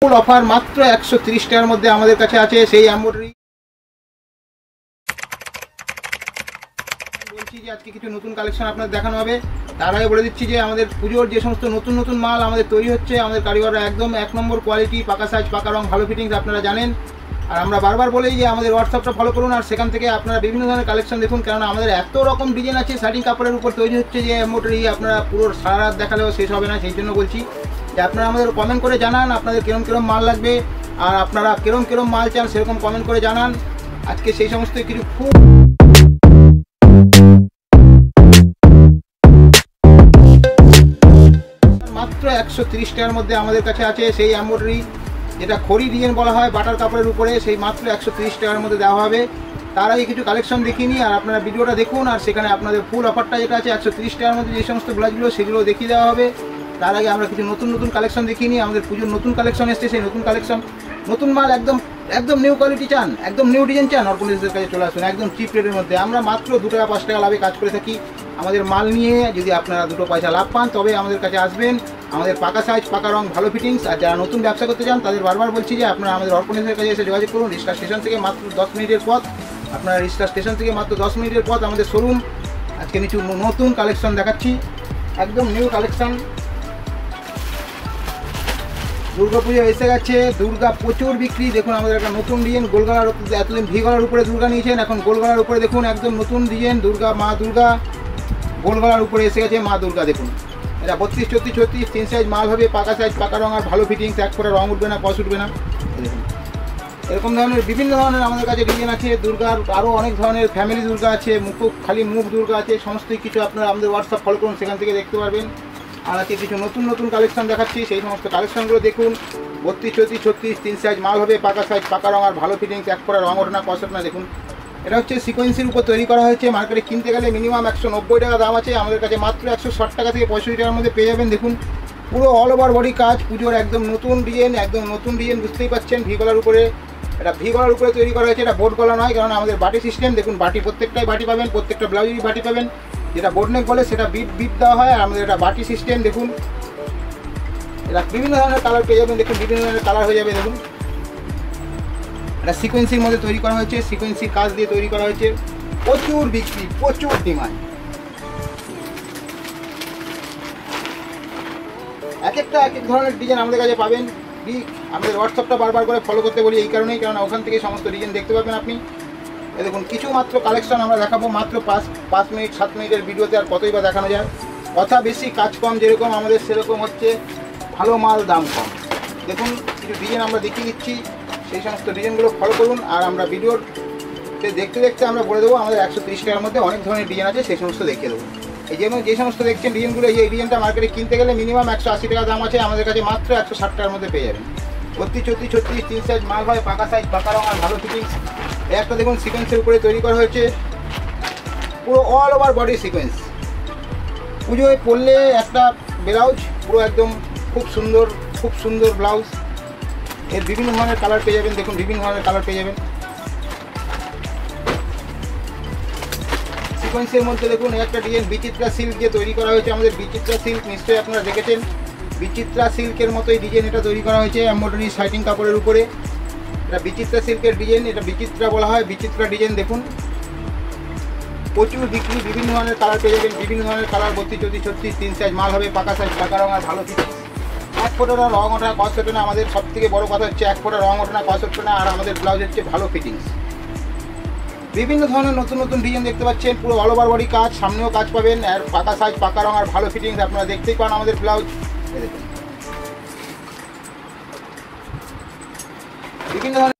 Full offer মাত্র 130 টাকার মধ্যে আমাদের কাছে আছে সেই এমব্রয়ডারি। বলছি যে আজকে কিছু নতুন কালেকশন আপনাদের দেখানো হবে। তার আগে বলে দিচ্ছি যে আমাদের পুজোর যে সমস্ত নতুন নতুন মাল আমাদের তৈরি হচ্ছে, আমাদের কারিগররা একদম 1 নম্বর কোয়ালিটি, পাকা সাইজ, পাকা রং, ভালো ফিটিংস আপনারা জানেন। আর আমরা বারবার বলেই যে আমাদের হোয়াটসঅ্যাপটা ফলো করুন, আর সেখান থেকে আপনারা বিভিন্ন ধরনের কালেকশন দেখুন, কেননা আমাদের এত রকম ডিজাইন আছে শার্টিং কাপড়ের উপর তৈরি হচ্ছে যে এমব্রয়ডারি আপনারা পুরো সারা রাত দেখালেও শেষ হবে না। সেই জন্য বলছি যে আপনারা আমাদের কমেন্ট করে জানান আপনাদের কিরম কিরম মাল লাগবে, আর আপনারা কিরম কিরম মাল চান সেরকম কমেন্ট করে জানান। আজকে সেই সমস্ত কিছু খুব মাত্র 130 টাকার মধ্যে আমাদের কাছে আছে সেই এমব্রয়ডারি, যেটা খড়ি ডিজাইন বলা হয় বাটার কাপড়ের উপরে, সেই মাত্র 130 টাকার মধ্যে দেওয়া হবে। তার আগে কিছু কালেকশন দেখিয়ে নিই, আর আপনারা ভিডিওটা দেখুন, আর সেখানে আপনাদের ফুল অফারটা যেটা আছে 130 টাকার মধ্যে যে সমস্ত ব্লাউজগুলো সেগুলো দেখিয়ে দেওয়া হবে। তার আগে আমরা কিছু নতুন নতুন কালেকশন দেখিয়ে নিই। আমাদের পুজোর নতুন কালেকশন এসছে, সেই নতুন কালেকশন নতুন মাল একদম একদম নিউ কোয়ালিটি চান, একদম নিউ ডিজাইন চান, অর্গানাইজারের কাছে চলে আসুন একদম চিপ রেটের মধ্যে। আমরা মাত্র 2 টাকা 5 টাকা লাভে কাজ করে থাকি। আমাদের মাল নিয়ে যদি আপনারা 2 পয়সা লাভ পান তবে আমাদের কাছে আসবেন। আমাদের পাকা সাইজ, পাকা রং, ভালো ফিটিংস। আর যারা নতুন ব্যবসা করতে চান তাদের বারবার বলছি যে আপনারা আমাদের অর্গানাইজারের কাছে এসে যোগাযোগ করুন। রিস্কা স্টেশন থেকে মাত্র 10 মিনিটের পথ, আপনারা রিস্কা স্টেশন থেকে মাত্র 10 মিনিটের পথ আমাদের শোরুম। আজকে কিছু নতুন কালেকশন দেখাচ্ছি, একদম নিউ কালেকশন। দুর্গা পুজো এসে গেছে, দুর্গা প্রচুর বিক্রি। দেখুন আমাদের একটা নতুন ডিজাইন গোলগলার, এতদিন ভি গলার উপরে দুর্গা নিয়েছেন, এখন গোলগলার উপরে দেখুন একদম নতুন ডিজাইন দুর্গা, মা দুর্গা গোলগলার উপরে এসে গেছে মা দুর্গা। দেখুন এটা 32, 34, 36 3 সাইজ মাল হবে, পাকা সাইজ, পাকা রং আর ভালো ফিটিংস, এক ফোঁটা রং উঠবে না, কস উঠবে না। দেখুন এরকম ধরনের বিভিন্ন ধরনের আমাদের কাছে ডিজাইন আছে দুর্গার। আরও অনেক ধরনের ফ্যামিলি দুর্গা আছে, খালি মুখ দুর্গা আছে, সমস্ত কিছু আপনারা আমাদের হোয়াটসঅ্যাপ ফলো করুন, সেখান থেকে দেখতে পারবেন। আর আজকে কিছু নতুন নতুন কালেকশন দেখাচ্ছি, সেই সমস্ত কালেকশনগুলো দেখুন। 32, 34, 36 3 সাইজ মাল হবে, পাকা সাইজ, পাকা রং আর ভালো ফিটিংস, এক ফোঁটা রং ওঠে না, কস ওঠে না। দেখুন এটা হচ্ছে সিকোয়েন্সির উপর তৈরি করা হয়েছে। মার্কেটে কিনতে গেলে মিনিমাম 190 টাকা দাম আছে, আমাদের কাছে মাত্র 160 টাকা থেকে 65 টাকার মধ্যে পেয়ে যাবেন। দেখুন পুরো অল ওভার বডি কাজ, পুজোর একদম নতুন ডিজাইন, একদম নতুন ডিজাইন, বুঝতেই পারছেন। ভি গলার উপরে, এটা ভি গলার উপরে তৈরি করা হয়েছে, এটা বোর্ড গলা নয়, কারণ আমাদের বাটি সিস্টেম। দেখুন বাটি প্রত্যেকটাই বাটি পাবেন, প্রত্যেকটা ব্লাউজেরই বাটি পাবেন। যেটা বোর্ড নেক বলে সেটা বিট দেওয়া হয়, আর আমাদের এটা বাটি সিস্টেম। দেখুন এটা বিভিন্ন ধরনের কালার পেয়ে যাবেন, দেখুন বিভিন্ন ধরনের কালার হয়ে যাবে। দেখুন এটা সিকোয়েন্সির মধ্যে তৈরি করা হয়েছে, সিকোয়েন্সির কাজ দিয়ে তৈরি করা হয়েছে, প্রচুর বিক্রি, প্রচুর ডিমান্ড। এক এক ধরনের ডিজাইন আমাদের কাছে পাবেন। আমাদের হোয়াটসঅ্যাপটা বারবার করে ফলো করতে বলি এই কারণেই, কারণ ওখান থেকে সমস্ত ডিজাইন দেখতে পাবেন আপনি। দেখুন কিছু মাত্র কালেকশন আমরা দেখাবো মাত্র 5 মিনিট 7 মিনিটের ভিডিওতে, আর কতই বা দেখানো যায়। কথা বেশি কাজ কম, যেরকম আমাদের সেরকম হচ্ছে ভালো মাল দাম কম। দেখুন কিছু ডিজাইন আমরা দেখিয়ে দিচ্ছি, সেই সমস্ত ডিজাইনগুলো ফলো করুন। আর আমরা ভিডিওতে দেখতে দেখতে আমরা বলে দেবো আমাদের 130 টাকার মধ্যে অনেক ধরনের ডিজাইন আছে, সেই সমস্ত দেখিয়ে দেবো। এই যেমন যে সমস্ত দেখছেন ডিজাইনগুলো, এই ডিজাইনটা মার্কেটে কিনতে গেলে মিনিমাম 180 টাকা দাম আছে, আমাদের কাছে মাত্র 160 টাকার মধ্যে পেয়ে যাবেন। 32, 34, 36 3 সাইজ মাল হয়, পাকা সাইজ, পাকা রং আর ভালো ফিটিংস। এই একটা দেখুন সিকোয়েন্সের উপরে তৈরি করা হয়েছে, পুরো অল ওভার বডি সিকোয়েন্স। পুজোয় পরলে একটা ব্লাউজ পুরো একদম খুব সুন্দর ব্লাউজ। এর বিভিন্ন ধরনের কালার পেয়ে যাবেন, দেখুন বিভিন্ন ধরনের কালার পেয়ে যাবেন। সিকোয়েন্সের মধ্যে দেখুন একটা ডিজাইন বিচিত্রা সিল্ক দিয়ে তৈরি করা হয়েছে, আমাদের বিচিত্রা সিল্ক নিশ্চয়ই আপনারা দেখেছেন। বিচিত্রা সিল্কের মতোই ডিজাইন এটা তৈরি করা হয়েছে এমব্রয়ডারি শার্টিং কাপড়ের উপরে। এটা বিচিত্রা সিল্কের ডিজাইন, এটা বিচিত্রা বলা হয়, বিচিত্রা ডিজাইন। দেখুন প্রচুর বিক্রি, বিভিন্ন ধরনের কালার পেয়ে যাবেন, বিভিন্ন ধরনের কালার। 32, 34, 36 3 সাইজ মাল হবে, পাকা সাইজ, পাকা রং আর ভালো ফিটিংস। 1 ফোঁটা রং ওঠে না, কস ওঠে না। আমাদের সব থেকে বড় কথা হচ্ছে 1 ফোঁটা রং ওঠে না, কস ওঠে না। আর আমাদের ব্লাউজ হচ্ছে ভালো ফিটিংস। বিভিন্ন ধরনের নতুন নতুন ডিজাইন দেখতে পাচ্ছেন, পুরো অল ওভার বডি কাজ, সামনেও কাজ পাবেন, আর পাকা সাইজ, পাকা রং আর ভালো ফিটিংস। আপনারা দেখতেই পান আমাদের ব্লাউজ। দেখুন বিভিন্ন ধরনের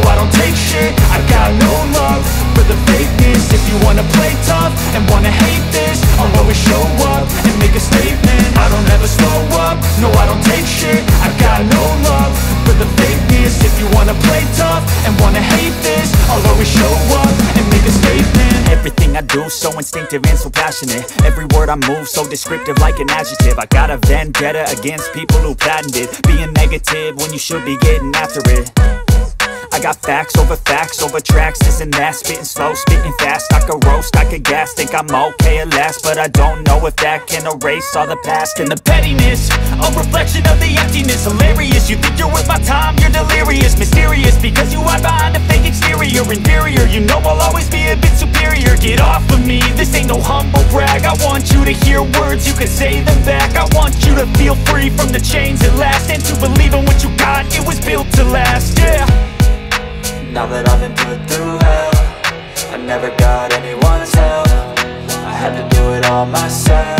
I don't take shit, I got no love for the fakeness. If you wanna play tough and wanna hate this, I'll always show up and make a statement. I don't ever slow up, no I don't take shit, I got no love for the fakeness. If you wanna play tough and wanna hate this, I'll always show up and make a statement. Everything I do so instinctive and so passionate. Every word I move so descriptive like an adjective. I got a vendetta against people who patented being negative when you should be getting after it. I got facts over tracks, this and that. Spitting slow, spitting fast, I could roast, I could gas. Think I'm okay at last, but I don't know if that can erase all the past. And the pettiness, a reflection of the emptiness. Hilarious, you think you're worth my time, you're delirious. Mysterious, because you hide behind a fake exterior. Inferior, you know I'll always be a bit superior. Get off of me, this ain't no humble brag. I want you to hear words, you can say them back. I want you to feel free from the chains at last, and to believe in what you got, it was built to last, yeah. Now that I've been put through hell, I never got anyone's help, I had to do it all myself.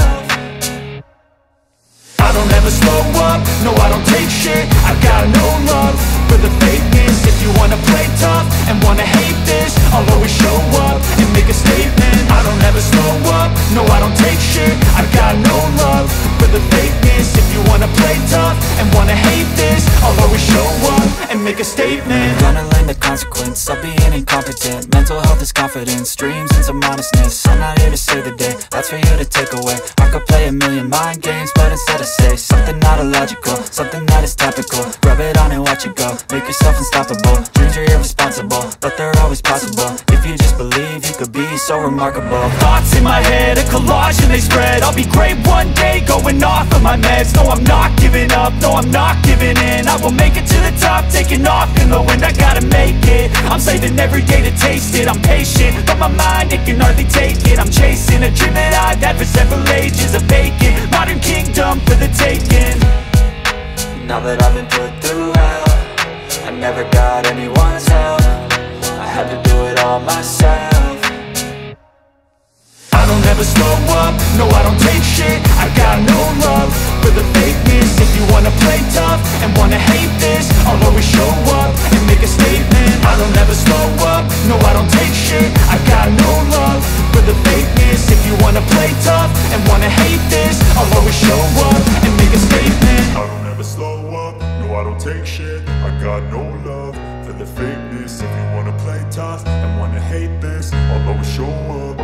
I don't ever slow up, no I don't take shit, I got no love for the fakeness. If you wanna play tough and wanna hate this, I'll always show up and make a statement. I don't ever slow up, no I don't take shit, I got no love for the fakeness. If you wanna play tough and wanna hate this, I'll always show up and make a statement. Gonna learn the consequence of being incompetent. Mental health is confidence, dreams and some honestness. I'm not here to save the day, that's for you to take away. I could play a million mind games, but instead I say something not illogical, something that is topical. Rub it on and watch it go, make yourself unstoppable. Dreams are irresponsible, but they're always possible. If you just believe, you could be so remarkable. Thoughts in my head, a collage and they spread. I'll be great one day, going off of my meds. No I'm not giving up, no I'm not giving in. I will make it to the top, taking off in the wind. I gotta make it, I'm saving every day to taste it. I'm patient, but my mind, it can hardly take it. I'm chasing a dream that I've had for several ages. A vacant, modern kingdom for the taking. Now that I've been put through hell, I never got anyone's help, I had to do it all myself. I don't ever slow up, no I don't take shit, I got no love for the fakeness. If you wanna play tough and wanna hate this, I'll always show up and make a statement. I don't ever slow up, no I don't take shit, I got no love for the fakeness. If you wanna play tough and wanna hate this, I'll always show up and make a statement. I don't ever slow up, no I don't take shit, I got no love for the fakeness. If you wanna play tough and wanna hate this, I'll always show up